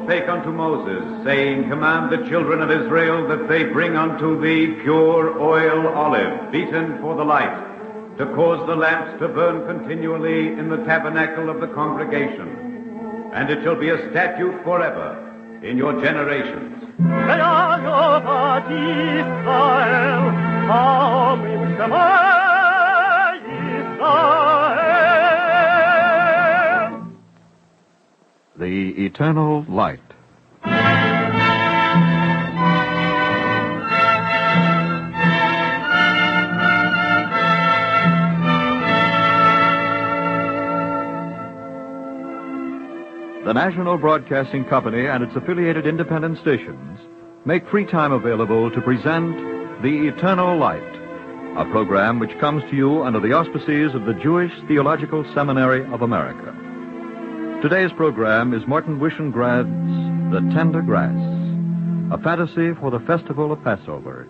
spake unto Moses, saying, Command the children of Israel that they bring unto thee pure oil olive, beaten for the light, to cause the lamps to burn continually in the tabernacle of the congregation. And it shall be a statute forever in your generations. The Eternal Light. The National Broadcasting Company and its affiliated independent stations make free time available to present The Eternal Light, a program which comes to you under the auspices of the Jewish Theological Seminary of America. Today's program is Martin Wishengradz's The Tender Grass, a fantasy for the festival of Passover.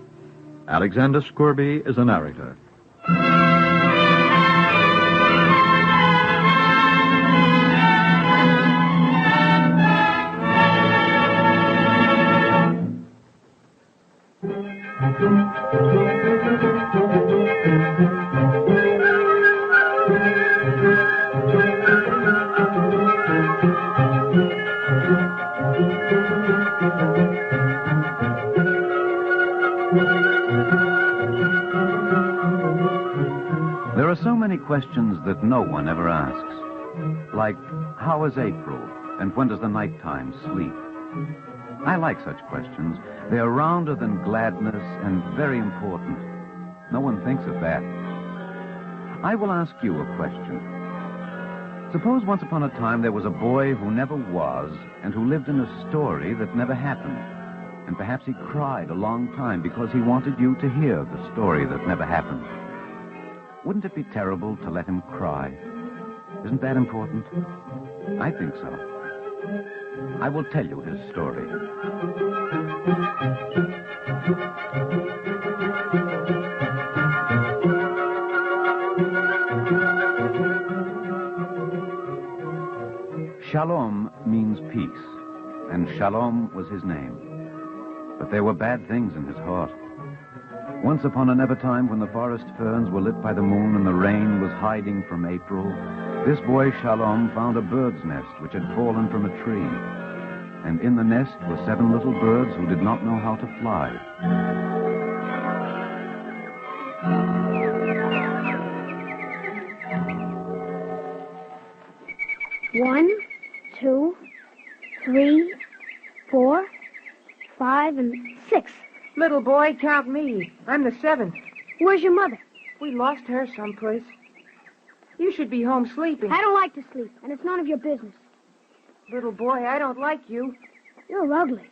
Alexander Scourby is the narrator. There are so many questions that no one ever asks. Like, how is April, and when does the nighttime sleep? I like such questions. They are rounder than gladness and very important. No one thinks of that. I will ask you a question. Suppose once upon a time there was a boy who never was and who lived in a story that never happened. And perhaps he cried a long time because he wanted you to hear the story that never happened. Wouldn't it be terrible to let him cry? Isn't that important? I think so. I will tell you his story. Shalom means peace, and Shalom was his name. But there were bad things in his heart. Once upon an ever time when the forest ferns were lit by the moon and the rain was hiding from April, this boy Shalom found a bird's nest which had fallen from a tree. And in the nest were 7 little birds who did not know how to fly. One, 2, 3, 4, 5, and 6. Little boy, count me. I'm the 7th. Where's your mother? We lost her someplace. You should be home sleeping. I don't like to sleep, and it's none of your business. Little boy, I don't like you. You're ugly.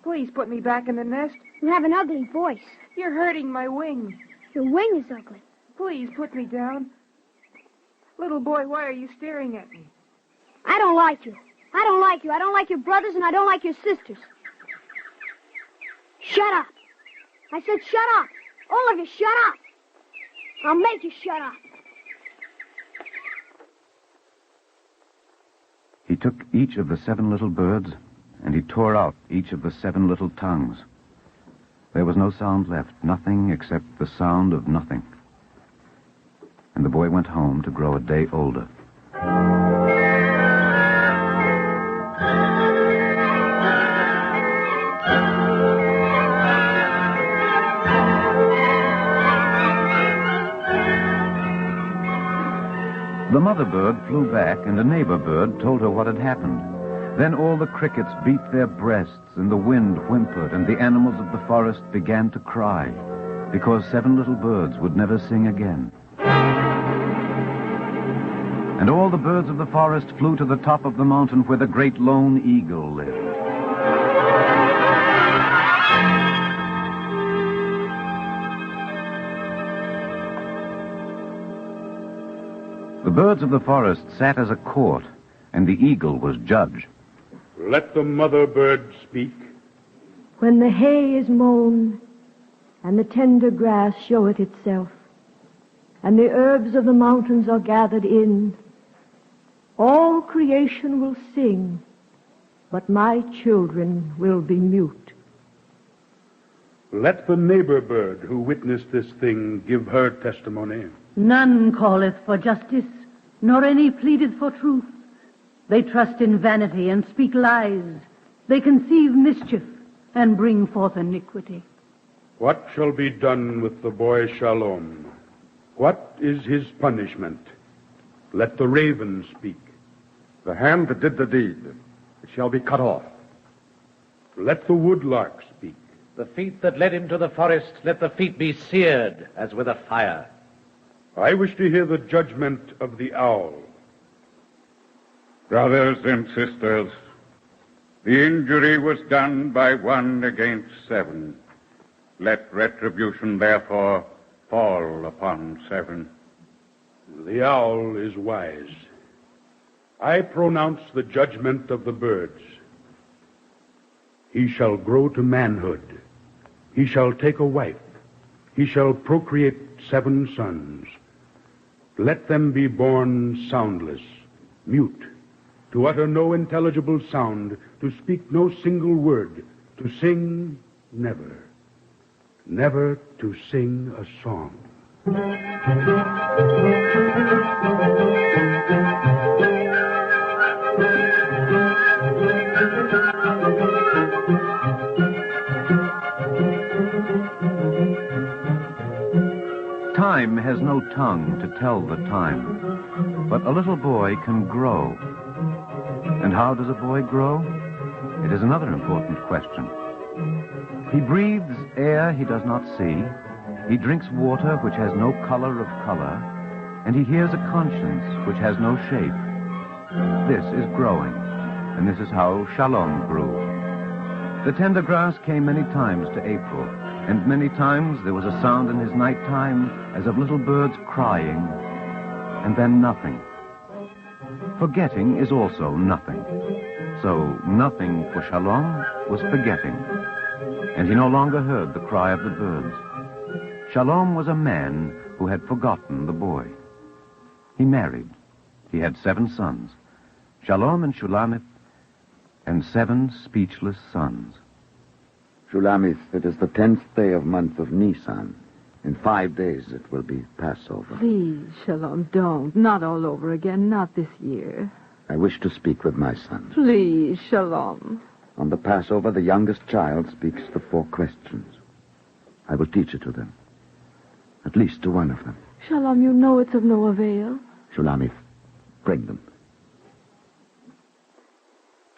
Please put me back in the nest. You have an ugly voice. You're hurting my wing. Your wing is ugly. Please put me down. Little boy, why are you staring at me? I don't like you. I don't like you. I don't like your brothers, and I don't like your sisters. Shut up. I said shut up. All of you, shut up. I'll make you shut up. He took each of the 7 little birds, and he tore out each of the 7 little tongues. There was no sound left, nothing except the sound of nothing. And the boy went home to grow a day older. The mother bird flew back, and a neighbor bird told her what had happened. Then all the crickets beat their breasts, and the wind whimpered, and the animals of the forest began to cry, because 7 little birds would never sing again. And all the birds of the forest flew to the top of the mountain where the great lone eagle lived. The birds of the forest sat as a court, and the eagle was judge. Let the mother bird speak. When the hay is mown, and the tender grass showeth itself, and the herbs of the mountains are gathered in, all creation will sing, but my children will be mute. Let the neighbor bird who witnessed this thing give her testimony. None calleth for justice, nor any pleadeth for truth. They trust in vanity and speak lies. They conceive mischief and bring forth iniquity. What shall be done with the boy Shalom? What is his punishment? Let the raven speak. The hand that did the deed, it shall be cut off. Let the woodlark speak. The feet that led him to the forest, let the feet be seared as with a fire. I wish to hear the judgment of the owl. Brothers and sisters, the injury was done by 1 against 7. Let retribution, therefore, fall upon 7. The owl is wise. I pronounce the judgment of the birds. He shall grow to manhood. He shall take a wife. He shall procreate 7 sons. Let them be born soundless, mute, to utter no intelligible sound, to speak no single word, to sing never, never to sing a song. Time has no tongue to tell the time, but a little boy can grow. And how does a boy grow? It is another important question. He breathes air he does not see, he drinks water which has no color of color, and he hears a conscience which has no shape. This is growing, and this is how Shalom grew. The tender grass came many times to April, and many times there was a sound in his nighttime as of little birds crying, and then nothing. Forgetting is also nothing. So nothing for Shalom was forgetting, and he no longer heard the cry of the birds. Shalom was a man who had forgotten the boy. He married. He had 7 sons, Shalom and Shulamith, and 7 speechless sons. Shulamith, it is the 10th day of month of Nisan. In 5 days it will be Passover. Please, Shalom, don't. Not all over again, not this year. I wish to speak with my sons. Please, Shalom. On the Passover, the youngest child speaks the 4 questions. I will teach it to them. At least to one of them. Shalom, you know it's of no avail. Shulamith, bring them.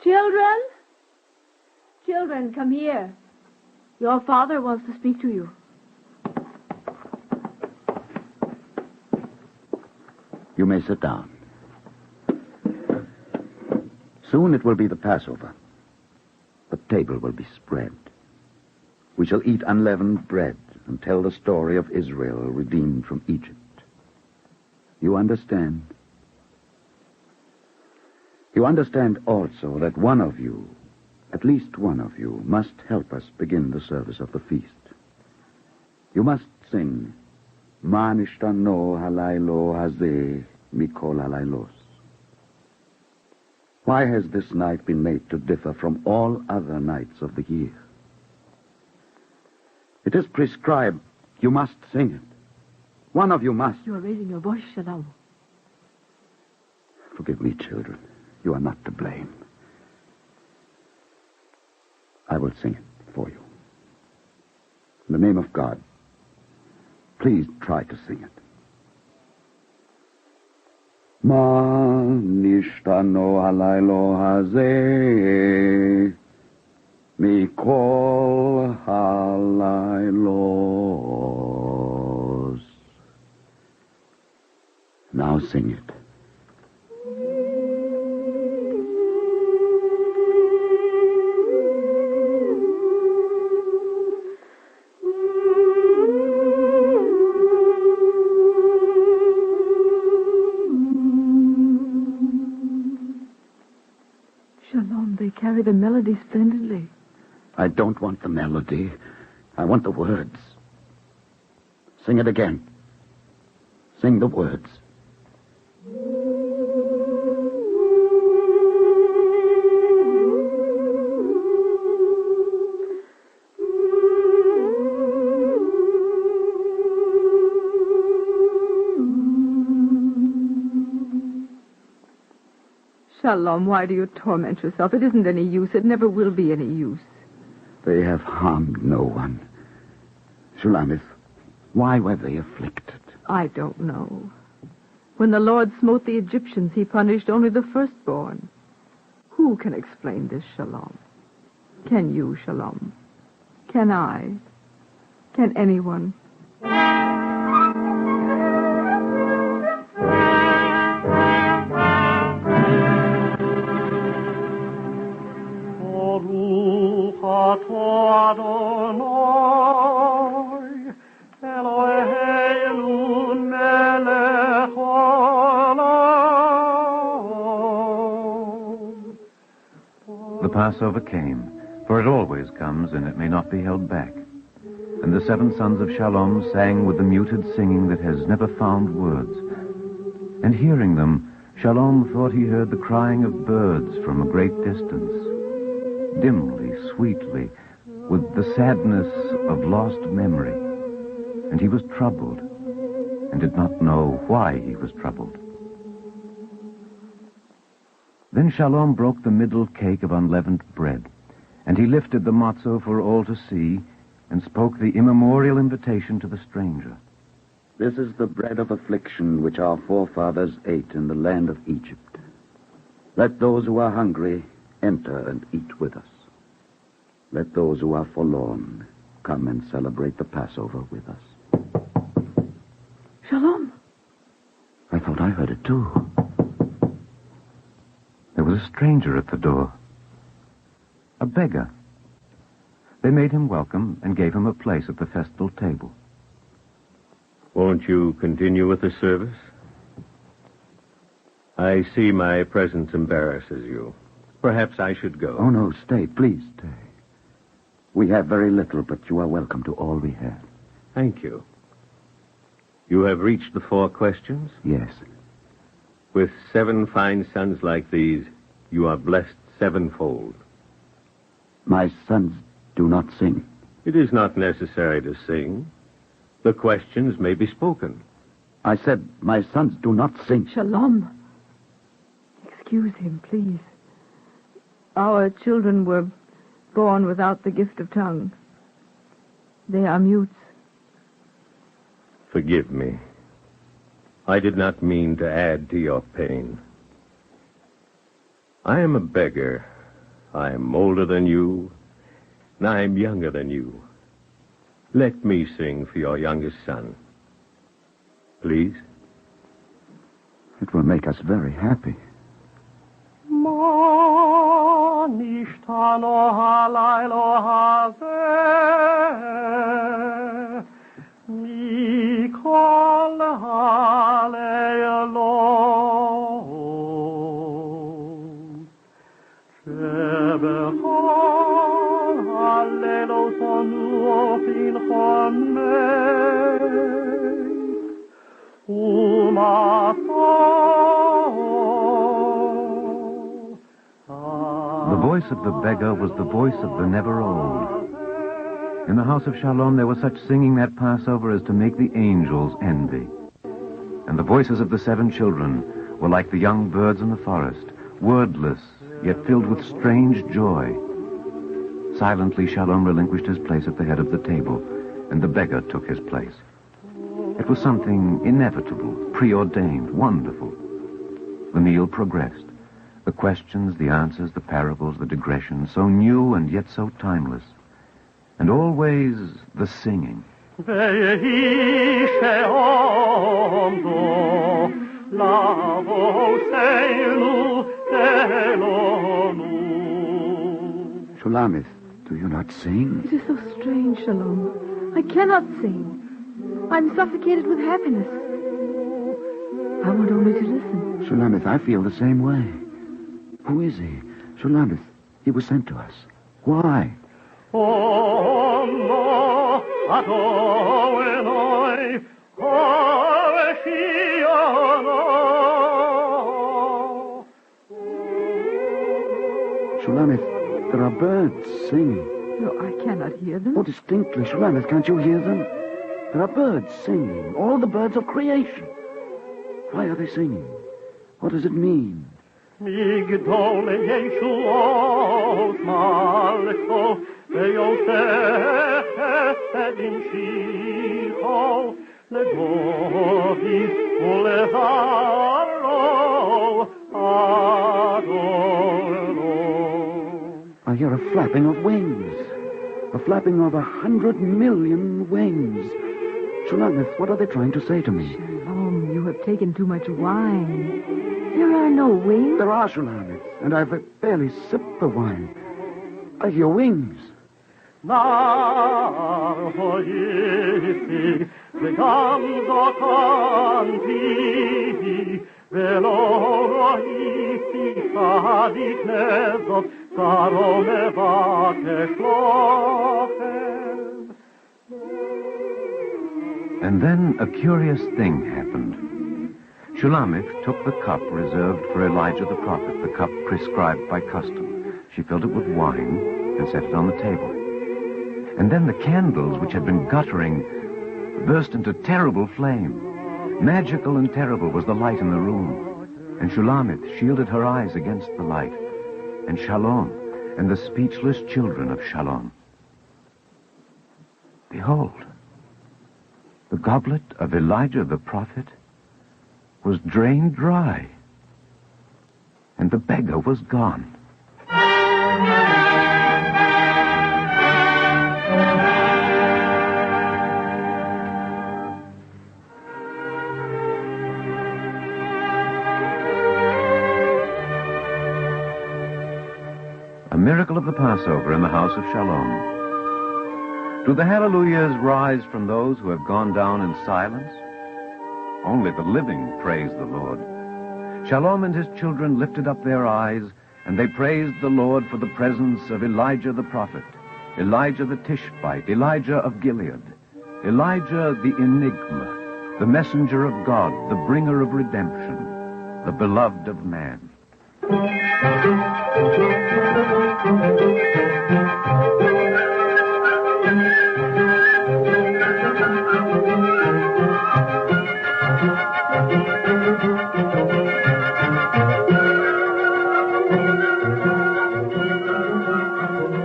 Children? Children, come here. Your father wants to speak to you. You may sit down. Soon it will be the Passover. The table will be spread. We shall eat unleavened bread and tell the story of Israel redeemed from Egypt. You understand? You understand also that one of you, at least one of you, must help us begin the service of the feast. You must sing, Ma nishtano halaylo hazeh mikol halaylos. Why has this night been made to differ from all other nights of the year? It is prescribed. You must sing it. One of you must. You are raising your voice, Shalom. Forgive me, children. You are not to blame. I will sing it for you. In the name of God, please try to sing it. Ma nishtano halaylo hazeh mikol halaylos. Now sing it. They carry the melody splendidly. I don't want the melody. I want the words. Sing it again. Sing the words. Shalom, why do you torment yourself? It isn't any use. It never will be any use. They have harmed no one. Shulamith, why were they afflicted? I don't know. When the Lord smote the Egyptians, he punished only the firstborn. Who can explain this, Shalom? Can you, Shalom? Can I? Can anyone? The Passover came, for it always comes, and it may not be held back. And the 7 sons of Shalom sang with the muted singing that has never found words. And hearing them, Shalom thought he heard the crying of birds from a great distance, dimly, sweetly, with the sadness of lost memory. And he was troubled, and did not know why he was troubled. Then Shalom broke the middle cake of unleavened bread, and he lifted the matzo for all to see, and spoke the immemorial invitation to the stranger. This is the bread of affliction which our forefathers ate in the land of Egypt. Let those who are hungry enter and eat with us. Let those who are forlorn come and celebrate the Passover with us. Shalom. I thought I heard it too. There was a stranger at the door. A beggar. They made him welcome and gave him a place at the festal table. Won't you continue with the service? I see my presence embarrasses you. Perhaps I should go. Oh, no, stay. Please stay. We have very little, but you are welcome to all we have. Thank you. You have reached the 4 questions? Yes. With 7 fine sons like these, you are blessed 7-fold. My sons do not sing. It is not necessary to sing. The questions may be spoken. I said my sons do not sing. Shalom. Excuse him, please. Our children were born without the gift of tongue. They are mutes. Forgive me. I did not mean to add to your pain. I am a beggar. I am older than you, and I am younger than you. Let me sing for your youngest son. Please? It will make us very happy. The voice of the beggar was the voice of the never old. In the house of Shalom there was such singing that Passover as to make the angels envy. And the voices of the 7 children were like the young birds in the forest, wordless, yet filled with strange joy. Silently Shalom relinquished his place at the head of the table, and the beggar took his place. It was something inevitable, preordained, wonderful. The meal progressed. The questions, the answers, the parables, the digressions, so new and yet so timeless. And always the singing. Shulamith, do you not sing? It is so strange, Shalom. I cannot sing. I'm suffocated with happiness. I want only to listen. Shulamith, I feel the same way. Who is he? Shulamith, he was sent to us. Why? Shulamith, there are birds singing. No, I cannot hear them. Oh, distinctly. Shulamith, can't you hear them? There are birds singing. All the birds of creation. Why are they singing? What does it mean? מגדול ישועות מלכו, ויוסף המשיכו, לגוביס ולזרעו אדונו. I hear a flapping of wings. A flapping of 100 million wings. Shulamith, what are they trying to say to me? Shalom, you have taken too much wine. There are no wings. There are, Shulamith, and I've barely sipped the wine. I hear wings. Nar hoyisi, vegam zokanti, velo hoyisi, sadik nezot, sarome vakeshlochem. And then a curious thing happened. Shulamith took the cup reserved for Elijah the prophet, the cup prescribed by custom. She filled it with wine and set it on the table. And then the candles, which had been guttering, burst into terrible flame. Magical and terrible was the light in the room. And Shulamith shielded her eyes against the light. And Shalom and the speechless children of Shalom. Behold, the goblet of Elijah the prophet was drained dry, and the beggar was gone. A miracle of the Passover in the house of Shalom. Do the hallelujahs rise from those who have gone down in silence? Only the living praise the Lord. Shalom and his children lifted up their eyes, and they praised the Lord for the presence of Elijah the prophet, Elijah the Tishbite, Elijah of Gilead, Elijah the Enigma, the messenger of God, the bringer of redemption, the beloved of man.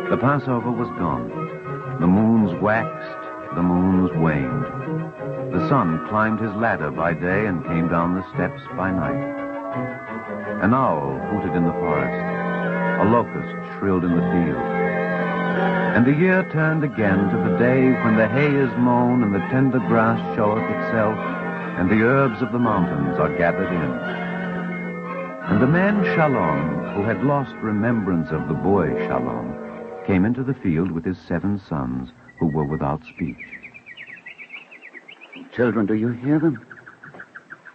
The Passover was gone. The moons waxed, the moons waned. The sun climbed his ladder by day and came down the steps by night. An owl hooted in the forest. A locust shrilled in the field. And the year turned again to the day when the hay is mown and the tender grass showeth itself, and the herbs of the mountains are gathered in. And the man Shalom, who had lost remembrance of the boy Shalom, came into the field with his 7 sons, who were without speech. Children, do you hear them?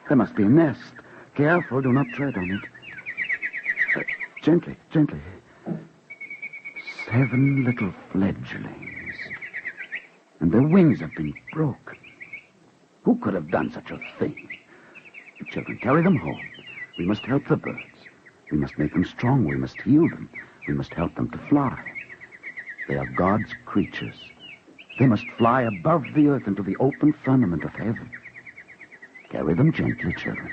There must be a nest. Careful, do not tread on it. Gently, gently. 7 little fledglings. And their wings have been broken. Who could have done such a thing? Children, carry them home. We must help the birds. We must make them strong. We must heal them. We must help them to fly. They are God's creatures. They must fly above the earth into the open firmament of heaven. Carry them gently, children.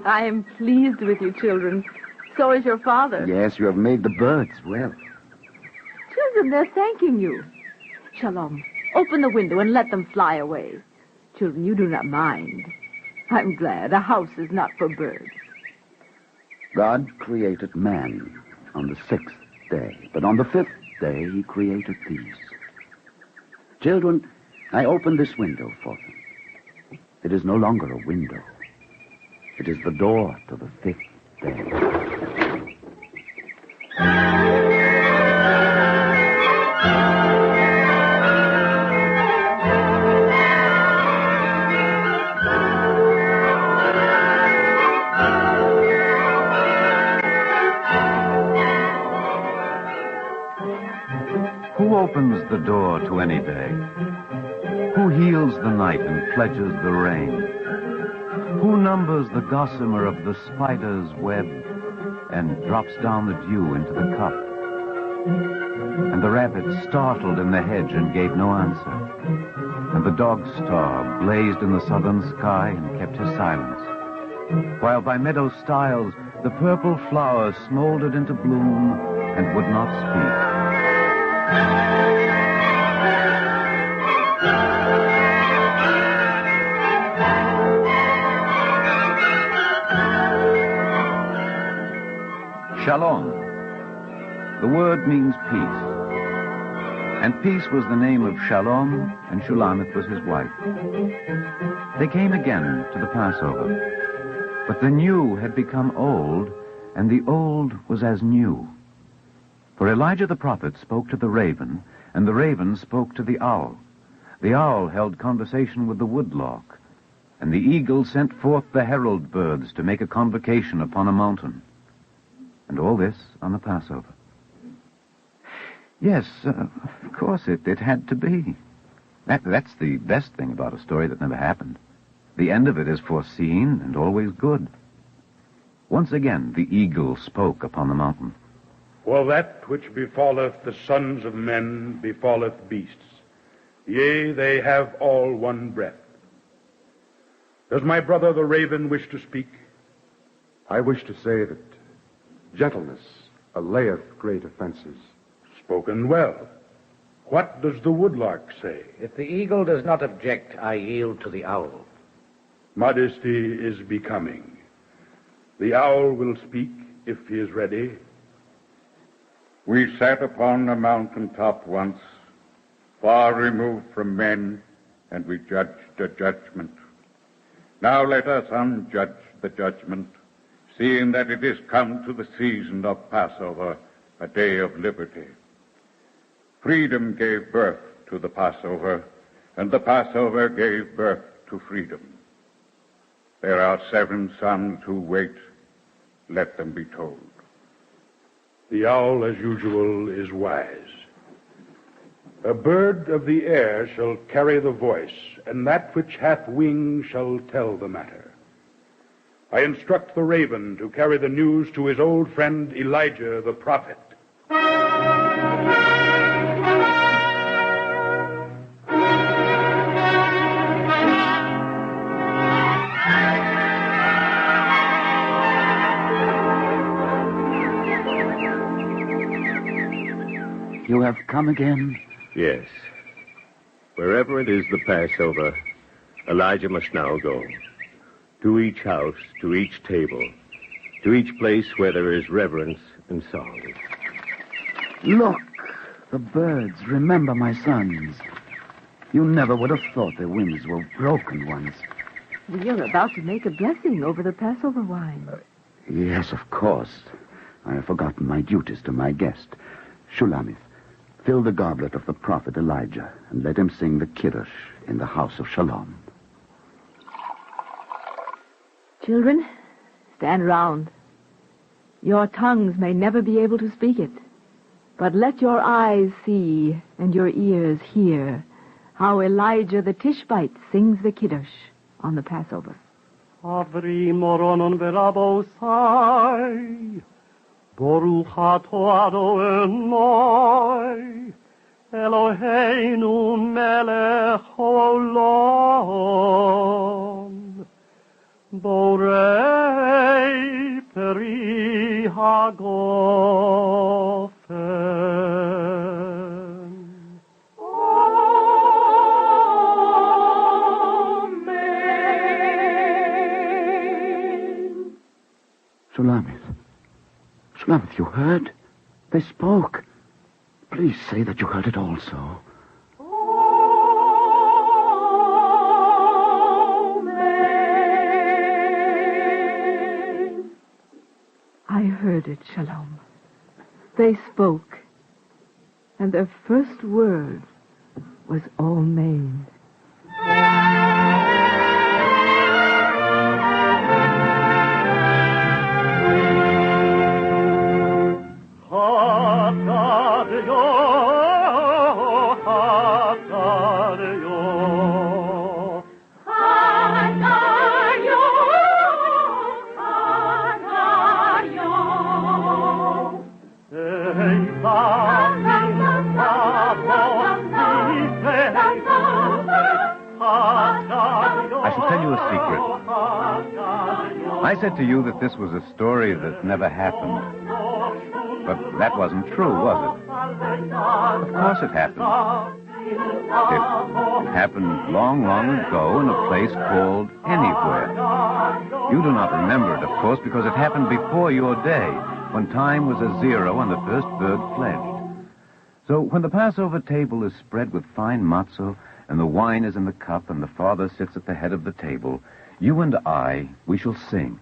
I am pleased with you, children. So is your father. Yes, you have made the birds well. Children, they're thanking you. Shalom, open the window and let them fly away. Children, you do not mind. I'm glad. A house is not for birds. God created man on the 6th day, but on the 5th day he created these. Children, I opened this window for them. It is no longer a window. It is the door to the 5th day. Who opens the door to any day? Who heals the night and pledges the rain? Who numbers the gossamer of the spider's web? and drops down the dew into the cup. And the rabbit startled in the hedge and gave no answer. And the dog star blazed in the southern sky and kept his silence. While by meadow stiles the purple flowers smoldered into bloom and would not speak. Shalom. The word means peace. And peace was the name of Shalom, and Shulamith was his wife. They came again to the Passover. But the new had become old, and the old was as new. For Elijah the prophet spoke to the raven, and the raven spoke to the owl. The owl held conversation with the woodlark, and the eagle sent forth the herald birds to make a convocation upon a mountain. And all this on the Passover. Yes, of course it had to be. That's the best thing about a story that never happened. The end of it is foreseen and always good. Once again, the eagle spoke upon the mountain. For that which befalleth the sons of men befalleth beasts. Yea, they have all one breath. Does my brother the raven wish to speak? I wish to say that gentleness allayeth great offenses. Spoken well. What does the woodlark say? If the eagle does not object, I yield to the owl. Modesty is becoming. The owl will speak if he is ready. We sat upon a mountain top once, far removed from men, and we judged a judgment. Now let us unjudge the judgment, seeing that it is come to the season of Passover, a day of liberty. Freedom gave birth to the Passover, and the Passover gave birth to freedom. There are 7 sons who wait. Let them be told. The owl, as usual, is wise. A bird of the air shall carry the voice, and that which hath wings shall tell the matter. I instruct the raven to carry the news to his old friend Elijah the prophet. You have come again? Yes. Wherever it is the Passover, Elijah must now go. To each house, to each table, to each place where there is reverence and song. Look, the birds remember my sons. You never would have thought their wings were broken once. We are about to make a blessing over the Passover wine. Yes, of course. I have forgotten my duties to my guest. Shulamith, fill the goblet of the prophet Elijah and let him sing the Kiddush in the house of Shalom. Children, stand round. Your tongues may never be able to speak it, but let your eyes see and your ears hear how Elijah the Tishbite sings the Kiddush on the Passover. Avri moronon verabosai, Baruch atah Adonai, Eloheinu melech haolam, Borei peri hagofen. Amen. Shulamith, you heard? They spoke. Please say that you heard it also. I heard it, Shalom. They spoke, and their first word was Amen. I said to you that this was a story that never happened. But that wasn't true, was it? Of course it happened. It happened long, long ago in a place called Anywhere. You do not remember it, of course, because it happened before your day, when time was a zero and the first bird fledged. So when the Passover table is spread with fine matzo, and the wine is in the cup, and the Father sits at the head of the table, you and I, we shall sing.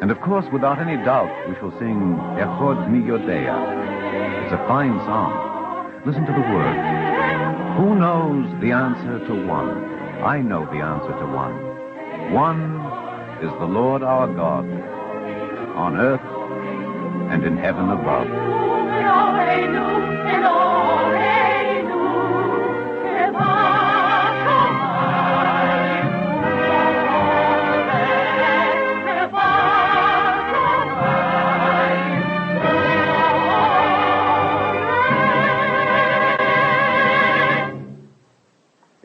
And of course, without any doubt, we shall sing Echod Mi Yodea. It's a fine song. Listen to the words. Who knows the answer to one? I know the answer to one. One is the Lord our God, on earth and in heaven above.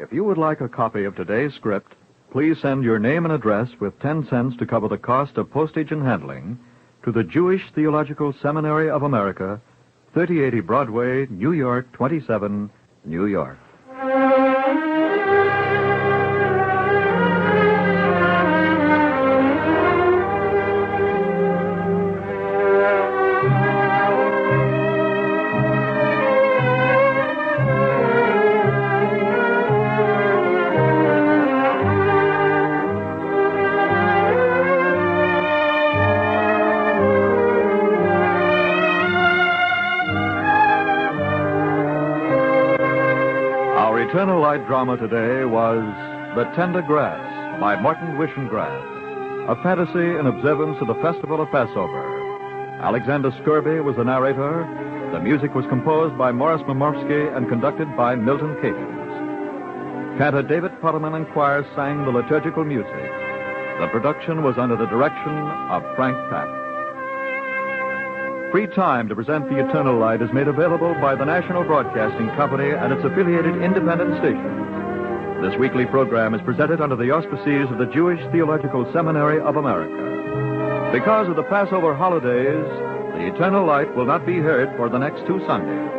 If you would like a copy of today's script, please send your name and address with 10 cents to cover the cost of postage and handling to the Jewish Theological Seminary of America, 3080 Broadway, New York, 27, New York. Eternal Light drama today was The Tender Grass by Martin Wishengrad, a fantasy in observance of the Festival of Passover. Alexander Skirby was the narrator. The music was composed by Morris Momorski and conducted by Milton Catons. Cantor David Potterman and choir sang the liturgical music. The production was under the direction of Frank Papp. Free time to present The Eternal Light is made available by the National Broadcasting Company and its affiliated independent stations. This weekly program is presented under the auspices of the Jewish Theological Seminary of America. Because of the Passover holidays, The Eternal Light will not be heard for the next 2 Sundays.